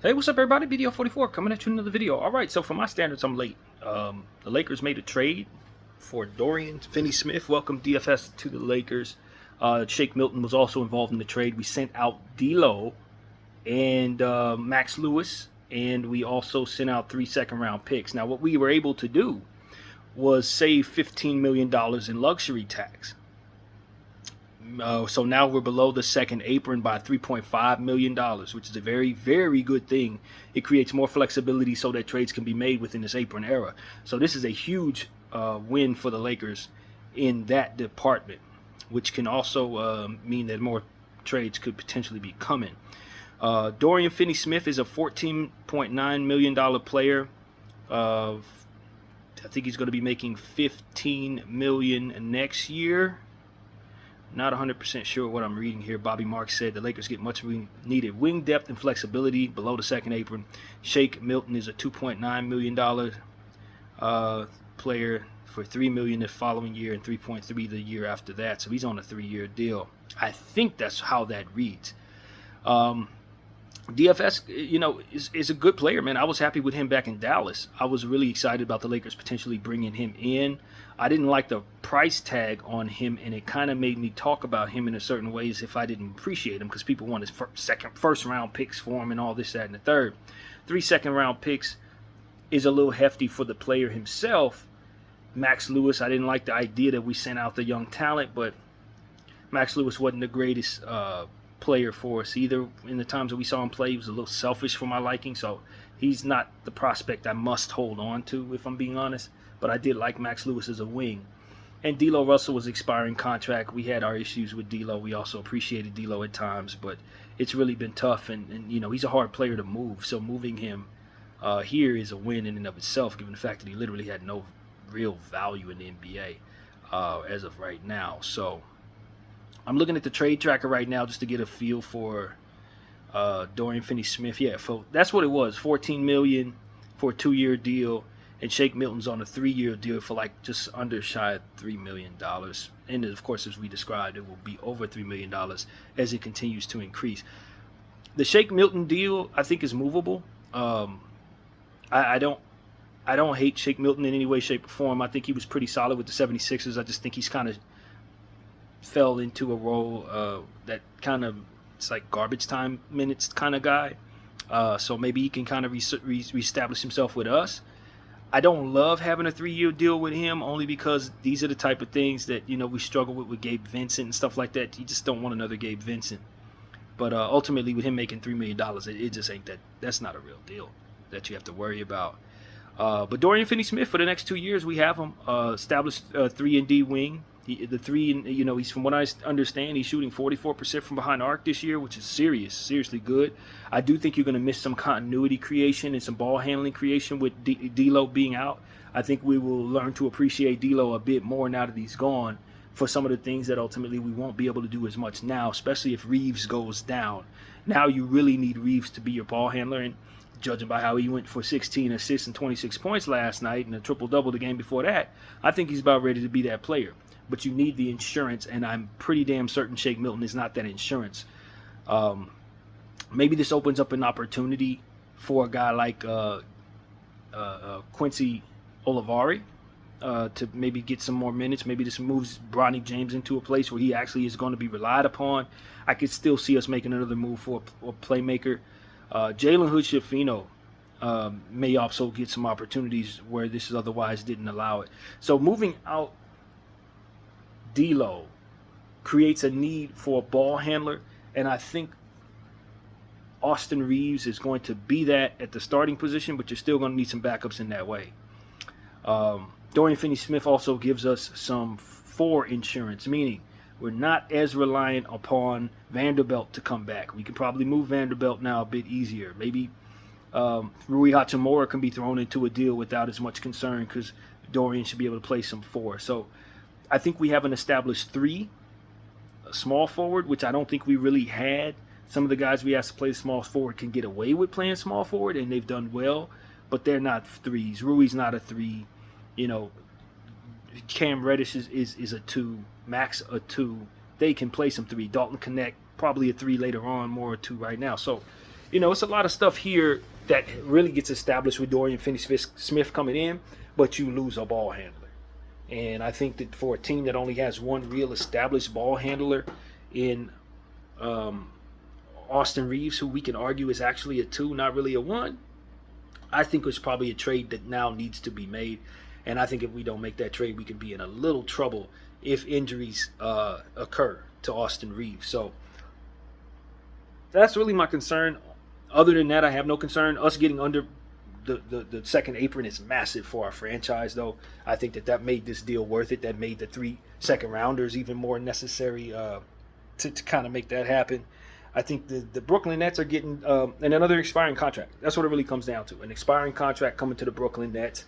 Hey, what's up, everybody? Video 44 coming at you another video. All right, so for my standards, I'm late. The Lakers made a trade for Dorian Finney-Smith. Welcome DFS to the Lakers. Shake Milton was also involved in the trade. We sent out D'Lo and Max Lewis, and we also sent out 3 second-round picks. Now, what we were able to do was save $15 million in luxury tax. So now we're below the second apron by $3.5 million, which is a very, very good thing. It creates more flexibility so that trades can be made within this apron era. So this is a huge win for the Lakers in that department, which can also mean that more trades could potentially be coming. Dorian Finney-Smith is a $14.9 million player. I think he's going to be making $15 million next year. Not 100% sure what I'm reading here. Bobby Marks said the Lakers get much needed wing depth and flexibility below the second apron. Shake Milton is a $2.9 million player for $3 million the following year and $3.3 the year after that. So he's on a 3-year deal. I think that's how that reads. DFS, is a good player, man. I was happy with him back in Dallas. I was really excited about the Lakers potentially bringing him in. I didn't like the price tag on him, and it kind of made me talk about him in a certain ways if I didn't appreciate him, because people wanted first-round picks for him and all this, that, and the third. 3 second-round picks is a little hefty for the player himself. Max Lewis, I didn't like the idea that we sent out the young talent, but Max Lewis wasn't the greatest player for us either. In the times that we saw him play, he was a little selfish for my liking, so he's not the prospect I must hold on to, if I'm being honest. But I did like Max Lewis as a wing. And D'Lo Russell was expiring contract. We had our issues with D'Lo. We also appreciated D'Lo at times, but it's really been tough, and he's a hard player to move, so moving him here is a win in and of itself, given the fact that he literally had no real value in the NBA as of right now. So I'm looking at the trade tracker right now just to get a feel for Dorian Finney-Smith. Yeah, that's what it was. $14 million for a 2-year deal, and Shake Milton's on a 3-year deal for like just under shy of $3 million. And of course, as we described, it will be over $3 million as it continues to increase. The Shake Milton deal, I think, is movable. I don't hate Shake Milton in any way, shape, or form. I think he was pretty solid with the 76ers. I just think he's kind of fell into a role that kind of, it's like garbage time minutes kind of guy. So maybe he can kind of reestablish himself with us. I don't love having a 3-year deal with him, only because these are the type of things that we struggle with Gabe Vincent and stuff like that. You just don't want another Gabe Vincent. But ultimately, with him making $3 million, it just ain't that. That's not a real deal that you have to worry about. But Dorian Finney-Smith, for the next 2 years, we have him established 3-and-D wing. He's, from what I understand, he's shooting 44% from behind the arc this year, which is seriously good. I do think you're going to miss some continuity creation and some ball handling creation with D'Lo being out. I think we will learn to appreciate D'Lo a bit more now that he's gone, for some of the things that ultimately we won't be able to do as much now, especially if Reeves goes down. Now you really need Reeves to be your ball handler, and judging by how he went for 16 assists and 26 points last night and a triple-double the game before that, I think he's about ready to be that player. But you need the insurance, and I'm pretty damn certain Shake Milton is not that insurance. Maybe this opens up an opportunity for a guy like Quincy Olivari to maybe get some more minutes. Maybe this moves Bronny James into a place where he actually is going to be relied upon. I could still see us making another move for a playmaker. Jalen Hood-Schifino may also get some opportunities where this otherwise didn't allow it. So moving out D'Lo creates a need for a ball handler, and I think Austin Reeves is going to be that at the starting position, but you're still going to need some backups in that way. Dorian Finney-Smith also gives us some for insurance, meaning we're not as reliant upon Vanderbilt to come back. We can probably move Vanderbilt now a bit easier. Maybe Rui Hachimura can be thrown into a deal without as much concern, because Dorian should be able to play some 4. So I think we have an established 3, a small forward, which I don't think we really had. Some of the guys we asked to play small forward can get away with playing small forward, and they've done well, but they're not 3s. Rui's not a 3. Cam Reddish is a 2. Max a 2. They can play some 3. Dalton Connect, probably a 3 later on, more a 2 right now. So It's a lot of stuff here that really gets established with Dorian Finney-Smith coming in, but you lose a ball handler. And I think that for a team that only has one real established ball handler in Austin Reeves, who we can argue is actually a 2, not really a 1, I think it's probably a trade that now needs to be made. And I think if we don't make that trade, we could be in a little trouble if injuries occur to Austin Reeves. So that's really my concern. Other than that, I have no concern. Us getting under the second apron is massive for our franchise, though. I think that made this deal worth it. That made the 3 second rounders even more necessary to kind of make that happen. I think the Brooklyn Nets are getting and another expiring contract. That's what it really comes down to. An expiring contract coming to the Brooklyn Nets.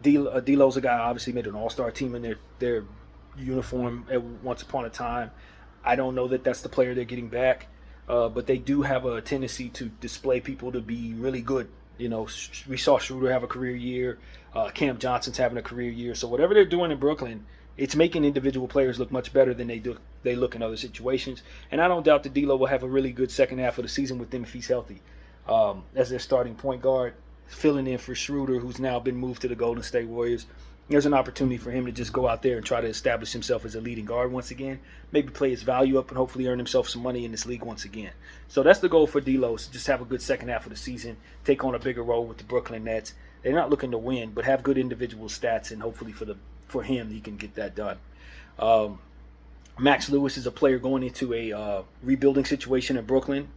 D'Lo's a guy obviously made an all-star team in their uniform at once upon a time. I don't know that that's the player they're getting back, but they do have a tendency to display people to be really good. We saw Schroeder have a career year. Cam Johnson's having a career year. So whatever they're doing in Brooklyn, it's making individual players look much better than they look in other situations. And I don't doubt that D'Lo will have a really good second half of the season with them if he's healthy. As their starting point guard, filling in for Schroeder, who's now been moved to the Golden State Warriors. There's an opportunity for him to just go out there and try to establish himself as a leading guard once again. Maybe play his value up and hopefully earn himself some money in this league once again. So that's the goal for D'Lo, is just have a good second half of the season, take on a bigger role with the Brooklyn Nets. They're not looking to win, but have good individual stats, and hopefully for him, he can get that done. Max Lewis is a player going into a rebuilding situation in Brooklyn.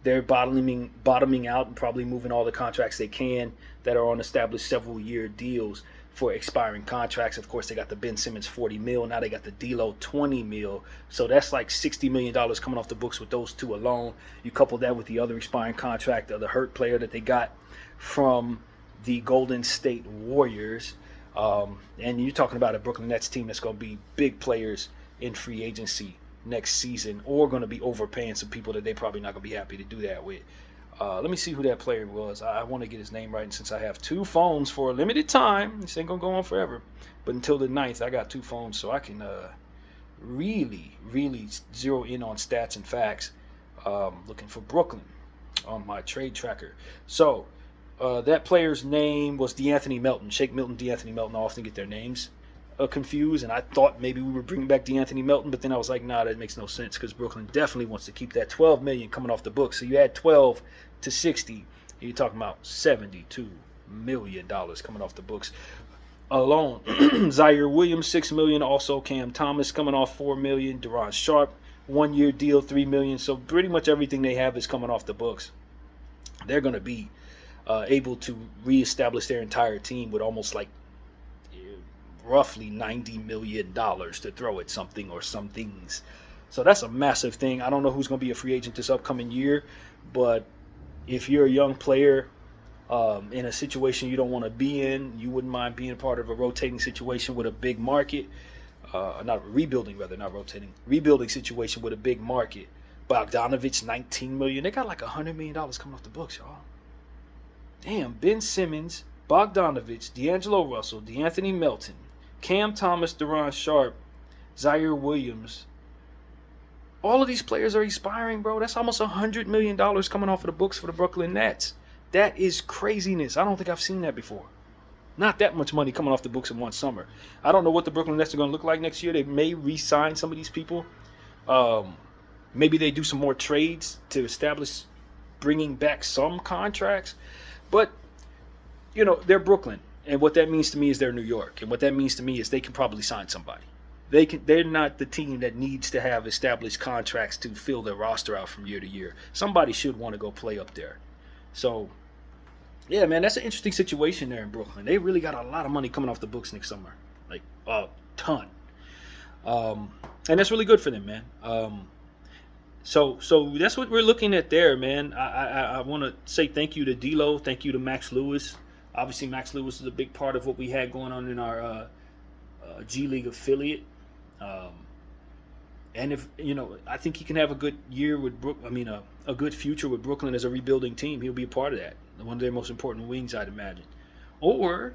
They're bottoming out and probably moving all the contracts they can that are on established several-year deals for expiring contracts. Of course, they got the Ben Simmons $40 million. Now they got the D'Lo $20 million. So that's like $60 million coming off the books with those two alone. You couple that with the other expiring contract of the hurt player that they got from the Golden State Warriors. And you're talking about a Brooklyn Nets team that's going to be big players in free agency next season, or going to be overpaying some people that they're probably not going to be happy to do that with. Let me see who that player was. I want to get his name right, and since I have 2 phones for a limited time, this ain't going to go on forever, but until the 9th, I got 2 phones, so I can really zero in on stats and facts, looking for Brooklyn on my trade tracker. So that player's name was DeAnthony Melton. Shake Milton, DeAnthony Melton, I often get their names confused, and I thought maybe we were bringing back DeAnthony Melton, but then I was like, nah, that makes no sense, because Brooklyn definitely wants to keep that $12 million coming off the books. So you add 12 to 60, you're talking about $72 million coming off the books alone. Zaire Williams, $6 million. Also Cam Thomas coming off $4 million. Deron Sharp, 1-year deal, $3 million. So pretty much everything they have is coming off the books. They're going to be able to reestablish their entire team with almost like roughly $90 million to throw at something or some things. So that's a massive thing. I don't know who's going to be a free agent this upcoming year, but if you're a young player in a situation you don't want to be in, you wouldn't mind being a part of a rotating situation with a big market, rebuilding situation with a big market. Bogdanovich, $19 million. They got like $100 million coming off the books, y'all. Damn, Ben Simmons, Bogdanovich, D'Angelo Russell, DeAnthony Melton, Cam Thomas, Deron Sharp, Zaire Williams. All of these players are expiring, bro. That's almost $100 million coming off of the books for the Brooklyn Nets. That is craziness. I don't think I've seen that before. Not that much money coming off the books in one summer. I don't know what the Brooklyn Nets are going to look like next year. They may re-sign some of these people. Maybe they do some more trades to establish bringing back some contracts. But, they're Brooklyn. And what that means to me is they're New York. And what that means to me is they can probably sign somebody. They're not the team that needs to have established contracts to fill their roster out from year to year. Somebody should want to go play up there. So, yeah, man, that's an interesting situation there in Brooklyn. They really got a lot of money coming off the books next summer. Like, a ton. And that's really good for them, man. So that's what we're looking at there, man. I want to say thank you to D'Lo. Thank you to Max Lewis. Obviously, Max Lewis is a big part of what we had going on in our G League affiliate. And if I think he can have a good year with a good future with Brooklyn as a rebuilding team. He'll be a part of that. One of their most important wings, I'd imagine. Or,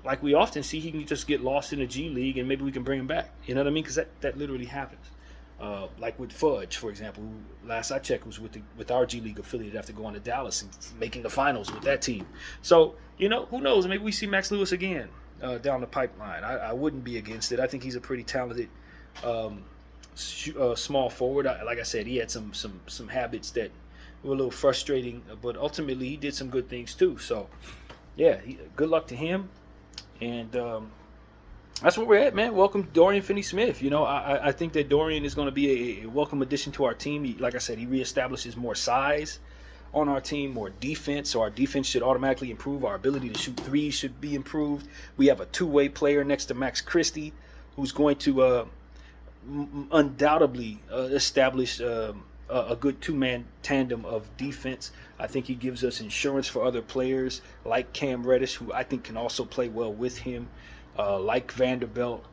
like we often see, he can just get lost in the G League and maybe we can bring him back. You know what I mean? Because that literally happens. Like with Fudge, for example, who last I checked was with our G League affiliate after going to Dallas and making the finals with that team. So who knows? Maybe we see Max Lewis again down the pipeline. I wouldn't be against it. I think he's a pretty talented um, small forward. Like I said, he had some habits that were a little frustrating, but ultimately he did some good things too. So yeah, good luck to him. And that's where we're at, man. Welcome Dorian Finney-Smith. I think that Dorian is going to be a welcome addition to our team. Like I said, he reestablishes more size on our team, more defense. So our defense should automatically improve. Our ability to shoot threes should be improved. We have a two-way player next to Max Christie who's going to undoubtedly establish a good two-man tandem of defense. I think he gives us insurance for other players like Cam Reddish, who I think can also play well with him. Like Vanderbilt,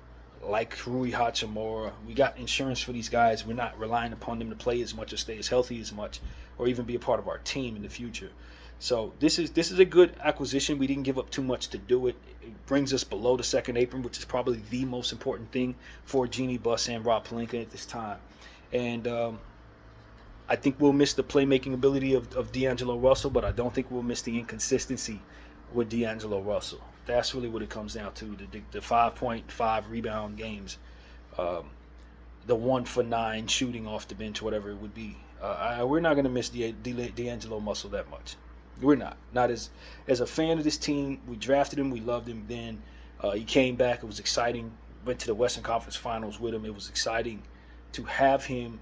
like Rui Hachimura. We got insurance for these guys. We're not relying upon them to play as much or stay as healthy as much or even be a part of our team in the future. So this is a good acquisition. We didn't give up too much to do it. It brings us below the second apron, which is probably the most important thing for Jeannie Buss and Rob Pelinka at this time. And I think we'll miss the playmaking ability of D'Angelo Russell, but I don't think we'll miss the inconsistency with D'Angelo Russell. That's really what it comes down to, the 5.5 rebound games, the 1 for 9 shooting off the bench, whatever it would be. We're not going to miss D'Angelo Russell that much. We're not. Not as a fan of this team. We drafted him. We loved him then. He came back. It was exciting. Went to the Western Conference Finals with him. It was exciting to have him.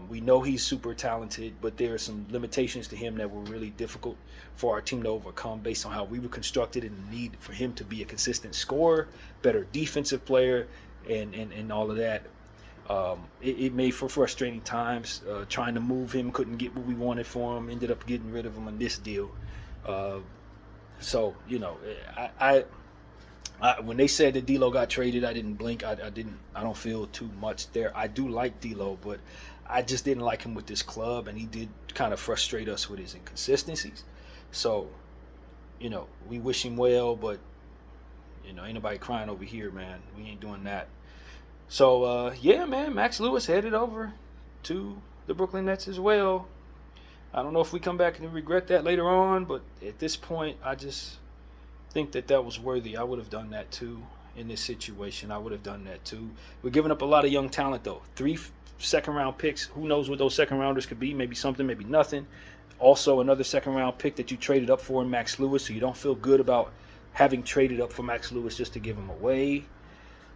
We know he's super talented, but there are some limitations to him that were really difficult for our team to overcome based on how we were constructed and the need for him to be a consistent scorer, better defensive player, and all of that. It made for frustrating times. Trying to move him, couldn't get what we wanted for him, ended up getting rid of him on this deal. So, when they said that D'Lo got traded, I didn't blink. I don't feel too much there. I do like D'Lo, but I just didn't like him with this club, and he did kind of frustrate us with his inconsistencies. So, we wish him well, but ain't nobody crying over here, man. We ain't doing that. So yeah, man, Max Lewis headed over to the Brooklyn Nets as well. I don't know if we come back and regret that later on, but at this point, I just think that was worthy. I would have done that too in this situation. I would have done that too. We're giving up a lot of young talent though. 3 second-round picks. Who knows what those second-rounders could be? Maybe something, maybe nothing. Also, another second-round pick that you traded up for in Max Lewis, so you don't feel good about having traded up for Max Lewis just to give him away.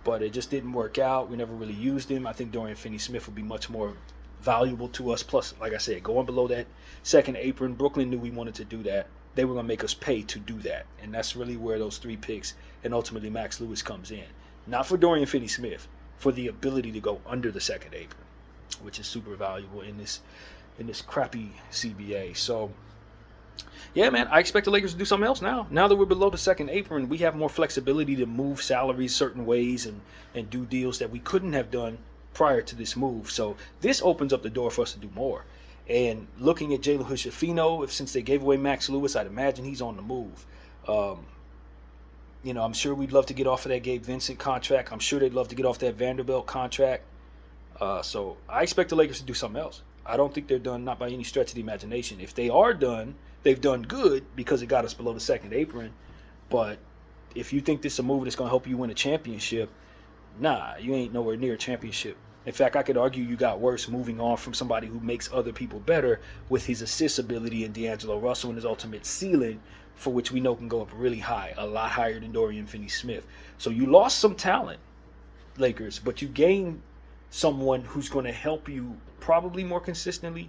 But it just didn't work out. We never really used him. I think Dorian Finney-Smith would be much more valuable to us. Plus, like I said, going below that second apron, Brooklyn knew we wanted to do that. They were going to make us pay to do that. And that's really where those 3 picks and ultimately Max Lewis comes in. Not for Dorian Finney-Smith, for the ability to go under the second apron, which is super valuable in this crappy CBA. So, yeah, man, I expect the Lakers to do something else now. Now that we're below the second apron, we have more flexibility to move salaries certain ways and do deals that we couldn't have done prior to this move. So this opens up the door for us to do more. And looking at Jalen Hood-Schifino, since they gave away Max Lewis, I'd imagine he's on the move. I'm sure we'd love to get off of that Gabe Vincent contract. I'm sure they'd love to get off that Vanderbilt contract. So I expect the Lakers to do something else. I don't think they're done, not by any stretch of the imagination. If they are done, they've done good because it got us below the second apron. But if you think this is a move that's going to help you win a championship, nah, you ain't nowhere near a championship. In fact, I could argue you got worse moving on from somebody who makes other people better with his assist ability and D'Angelo Russell and his ultimate ceiling, for which we know can go up really high, a lot higher than Dorian Finney-Smith. So you lost some talent, Lakers, but you gained someone who's going to help you probably more consistently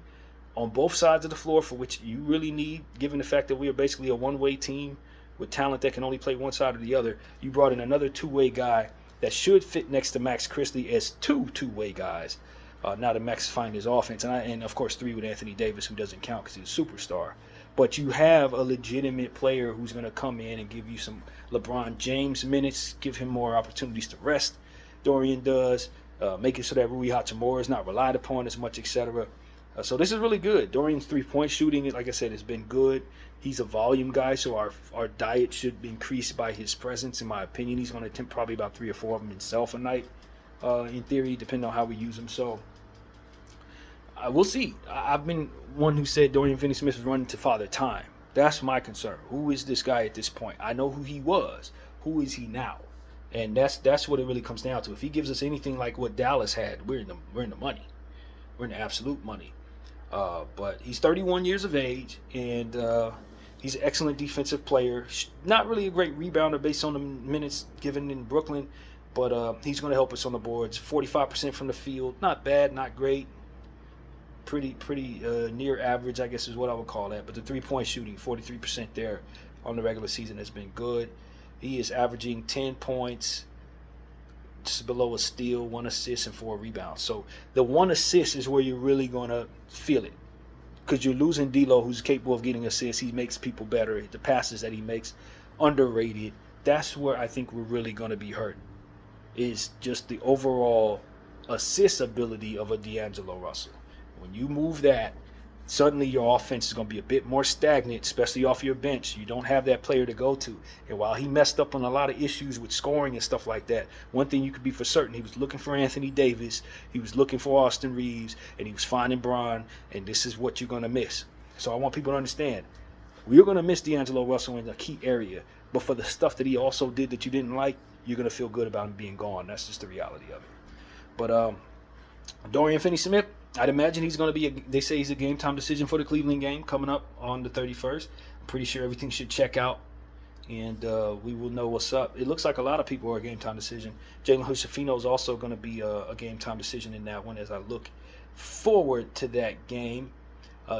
on both sides of the floor, for which you really need, given the fact that we are basically a one-way team with talent that can only play one side or the other. You brought in another two-way guy that should fit next to Max Christie as two-way guys. Now that Max is finding his offense, and of course 3 with Anthony Davis, who doesn't count because he's a superstar. But you have a legitimate player who's going to come in and give you some LeBron James minutes, give him more opportunities to rest. Dorian does, make it so that Rui Hachimura is not relied upon as much, etc. So this is really good. Dorian's 3-point shooting, like I said, has been good. He's a volume guy, so our diet should be increased by his presence, in my opinion. He's going to attempt probably about 3 or 4 of them himself a night. in theory, depending on how we use him. So we'll see. I've been one who said Dorian Finney-Smith is running to Father Time. That's my concern. Who is this guy at this point? I know who he was. Who is he now? And that's what it really comes down to. If he gives us anything like what Dallas had, we're in the money. We're in the absolute money. But he's 31 years of age, and he's an excellent defensive player. Not really a great rebounder based on the minutes given in Brooklyn, but he's going to help us on the boards. 45% from the field, not bad, not great. Pretty near average, I guess is what I would call that. But the three-point shooting, 43% there on the regular season has been good. He is averaging 10 points, just below a steal, 1 assist, and 4 rebounds. So the 1 assist is where you're really going to feel it, because you're losing D'Lo, who's capable of getting assists. He makes people better. The passes that he makes, underrated. That's where I think we're really going to be hurt, is just the overall assist ability of a D'Angelo Russell. When you move that, suddenly your offense is going to be a bit more stagnant, especially off your bench. You don't have that player to go to. And while he messed up on a lot of issues with scoring and stuff like that, one thing you could be for certain, he was looking for Anthony Davis, he was looking for Austin Reeves, and he was finding Bron, and this is what you're going to miss. So I want people to understand, we're going to miss D'Angelo Russell in a key area, but for the stuff that he also did that you didn't like, you're going to feel good about him being gone. That's just the reality of it. But Dorian Finney-Smith, I'd imagine he's going to be, they say he's a game-time decision for the Cleveland game coming up on the 31st. I'm pretty sure everything should check out, and we will know what's up. It looks like a lot of people are a game-time decision. Jalen Hood-Schifino is also going to be a game-time decision in that one as I look forward to that game.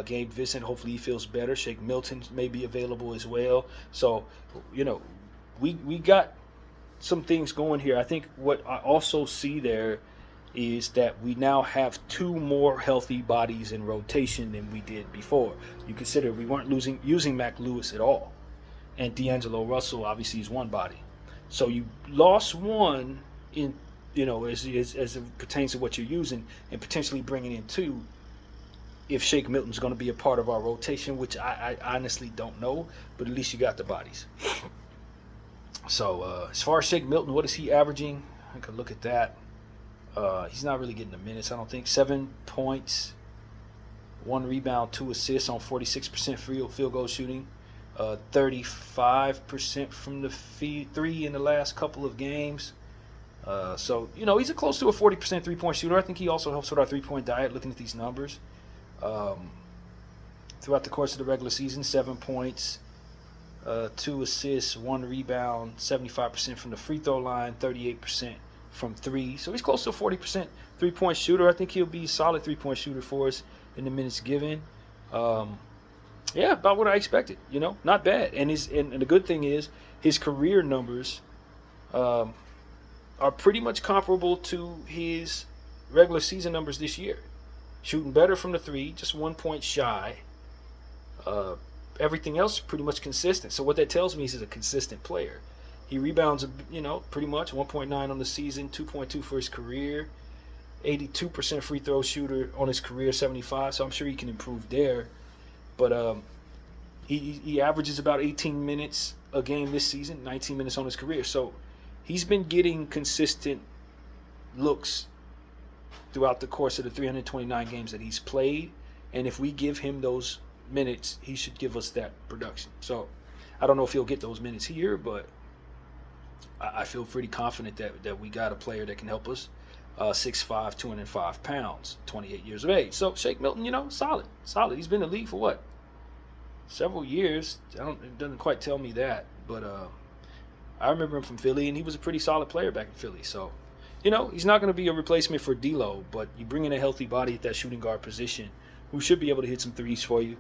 Gabe Vincent, hopefully he feels better. Shake Milton may be available as well. So, we got some things going here. I think what I also see there is that we now have 2 more healthy bodies in rotation than we did before. You consider we weren't using Mac Lewis at all, and D'Angelo Russell obviously is 1 body. So you lost 1 in, as it pertains to what you're using, and potentially bringing in 2 if Shake Milton's going to be a part of our rotation, which I honestly don't know, but at least you got the bodies. So as far as Shake Milton, what is he averaging? I could look at that. He's not really getting the minutes, I don't think. 7 points, 1 rebound, 2 assists on 46% field goal shooting. 35% from the 3 in the last couple of games. So, he's close to a 40% three-point shooter. I think he also helps with our three-point diet, looking at these numbers. Throughout the course of the regular season, 7 points, 2 assists, 1 rebound, 75% from the free throw line, 38% from 3. So he's close to a 40% three-point shooter. I think he'll be a solid three-point shooter for us in the minutes given. Yeah, about what I expected, not bad. And the good thing is his career numbers are pretty much comparable to his regular season numbers this year. Shooting better from the 3, just 1 point shy. Everything else pretty much consistent. So what that tells me is he's a consistent player. He rebounds, pretty much 1.9 on the season, 2.2 for his career, 82% free throw shooter on his career, 75. So I'm sure he can improve there. But he averages about 18 minutes a game this season, 19 minutes on his career. So he's been getting consistent looks throughout the course of the 329 games that he's played. And if we give him those minutes, he should give us that production. So I don't know if he'll get those minutes here, but I feel pretty confident that we got a player that can help us. 6'5", 205 pounds, 28 years of age. So Shake Milton, solid. He's been in the league for what? Several years. It doesn't quite tell me that, but I remember him from Philly, and he was a pretty solid player back in Philly. So, he's not going to be a replacement for D'Lo, but you bring in a healthy body at that shooting guard position who should be able to hit some threes for you,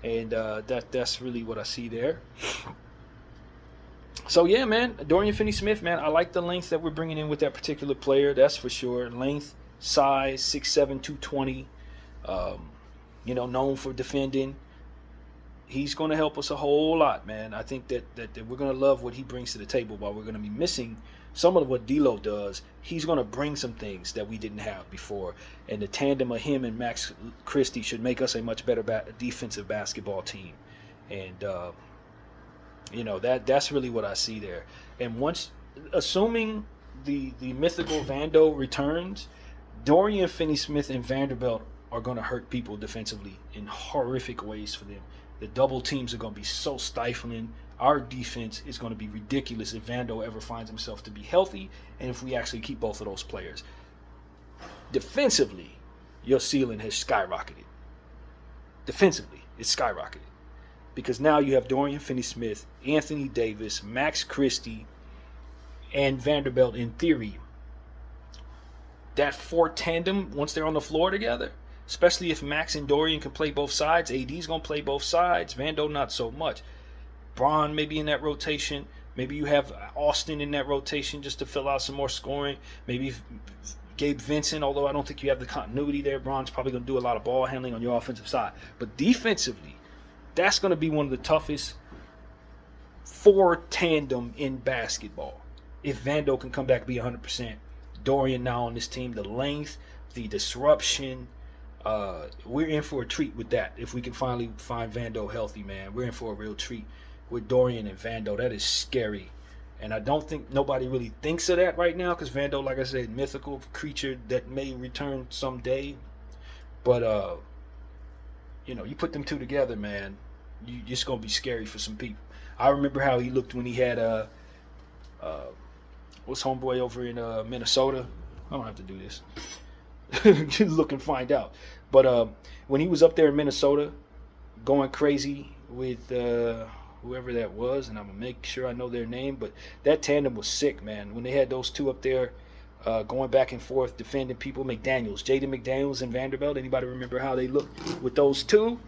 and that's really what I see there. So, yeah, man, Dorian Finney-Smith, man, I like the length that we're bringing in with that particular player, that's for sure. Length, size, 6'7", 220, known for defending. He's going to help us a whole lot, man. I think that we're going to love what he brings to the table. While we're going to be missing some of what D'Lo does, he's going to bring some things that we didn't have before. And the tandem of him and Max Christie should make us a much better defensive basketball team. And, that's really what I see there. And assuming the mythical Vando returns, Dorian Finney-Smith and Vanderbilt are going to hurt people defensively in horrific ways for them. The double teams are going to be so stifling. Our defense is going to be ridiculous if Vando ever finds himself to be healthy, and if we actually keep both of those players. Defensively, your ceiling has skyrocketed. Defensively, it's skyrocketed. Because now you have Dorian Finney-Smith, Anthony Davis, Max Christie, and Vanderbilt in theory. That four tandem, once they're on the floor together, especially if Max and Dorian can play both sides, AD's going to play both sides, Vando not so much. Braun maybe in that rotation. Maybe you have Austin in that rotation just to fill out some more scoring. Maybe Gabe Vincent, although I don't think you have the continuity there. Braun's probably going to do a lot of ball handling on your offensive side. But defensively, that's going to be one of the toughest four tandem in basketball. If Vando can come back and be 100%. Dorian now on this team, the length, the disruption, we're in for a treat with that. If we can finally find Vando healthy, man, we're in for a real treat with Dorian and Vando. That is scary. And I don't think nobody really thinks of that right now because Vando, like I said, mythical creature that may return someday. But, you put them two together, man, it's going to be scary for some people. I remember how he looked when he had what's homeboy over in Minnesota? I don't have to do this. Just look and find out. But when he was up there in Minnesota going crazy with whoever that was, and I'm going to make sure I know their name, but that tandem was sick, man. When they had those two up there going back and forth, defending people, Jaden McDaniels and Vanderbilt, anybody remember how they looked with those two?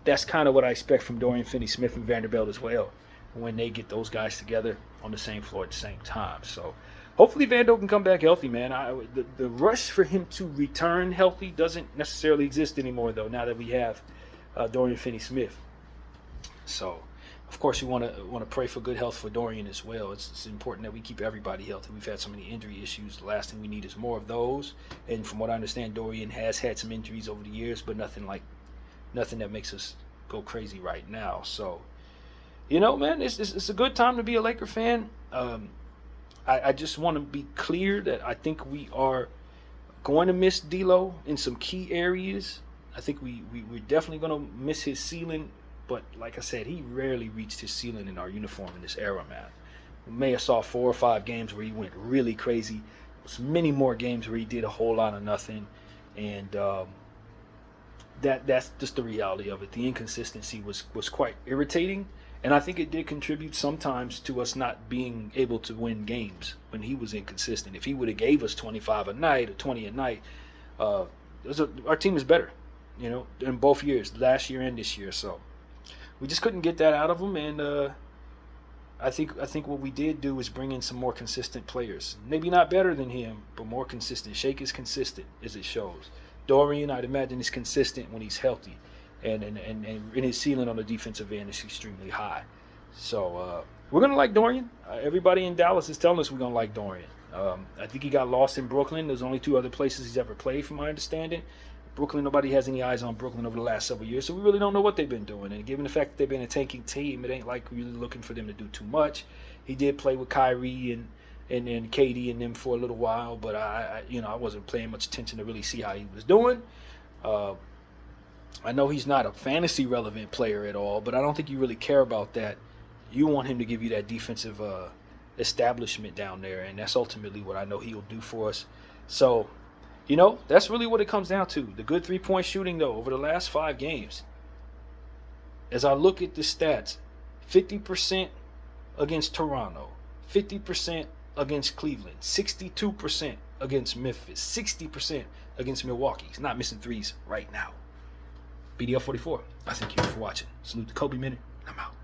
That's kind of what I expect from Dorian Finney-Smith and Vanderbilt as well when they get those guys together on the same floor at the same time. So hopefully Vando can come back healthy, man. The rush for him to return healthy doesn't necessarily exist anymore, though, now that we have Dorian Finney-Smith. So, of course, you want to pray for good health for Dorian as well. It's important that we keep everybody healthy. We've had so many injury issues. The last thing we need is more of those. And from what I understand, Dorian has had some injuries over the years, but nothing that makes us go crazy right now. So, man, it's a good time to be a Laker fan. I just want to be clear that I think we are going to miss D'Lo in some key areas. I think we're definitely going to miss his ceiling. But like I said, he rarely reached his ceiling in our uniform in this era, man. We may have saw 4 or 5 games where he went really crazy. There's many more games where he did a whole lot of nothing. And that's just the reality of it. The inconsistency was quite irritating. And I think it did contribute sometimes to us not being able to win games when he was inconsistent. If he would have gave us 25 a night or 20 a night, our team is better, in both years, last year and this year. So we just couldn't get that out of him. And I think what we did do is bring in some more consistent players. Maybe not better than him, but more consistent. Shake is consistent, as it shows. Dorian, I'd imagine, is consistent when he's healthy. And his ceiling on the defensive end is extremely high. So we're going to like Dorian. Everybody in Dallas is telling us we're going to like Dorian. I think he got lost in Brooklyn. There's only 2 other places he's ever played, from my understanding. Brooklyn, nobody has any eyes on Brooklyn over the last several years, so we really don't know what they've been doing. And given the fact that they've been a tanking team, it ain't like we're really looking for them to do too much. He did play with Kyrie and KD and them for a little while, but I wasn't paying much attention to really see how he was doing. I know he's not a fantasy relevant player at all, but I don't think you really care about that. You want him to give you that defensive establishment down there, and that's ultimately what I know he'll do for us. So, that's really what it comes down to. The good 3-point shooting, though, over the last 5 games. As I look at the stats, 50% against Toronto, 50% against Cleveland, 62% against Memphis, 60% against Milwaukee. He's not missing threes right now. BDL 44, I thank you for watching. Salute the Kobe Minute. I'm out.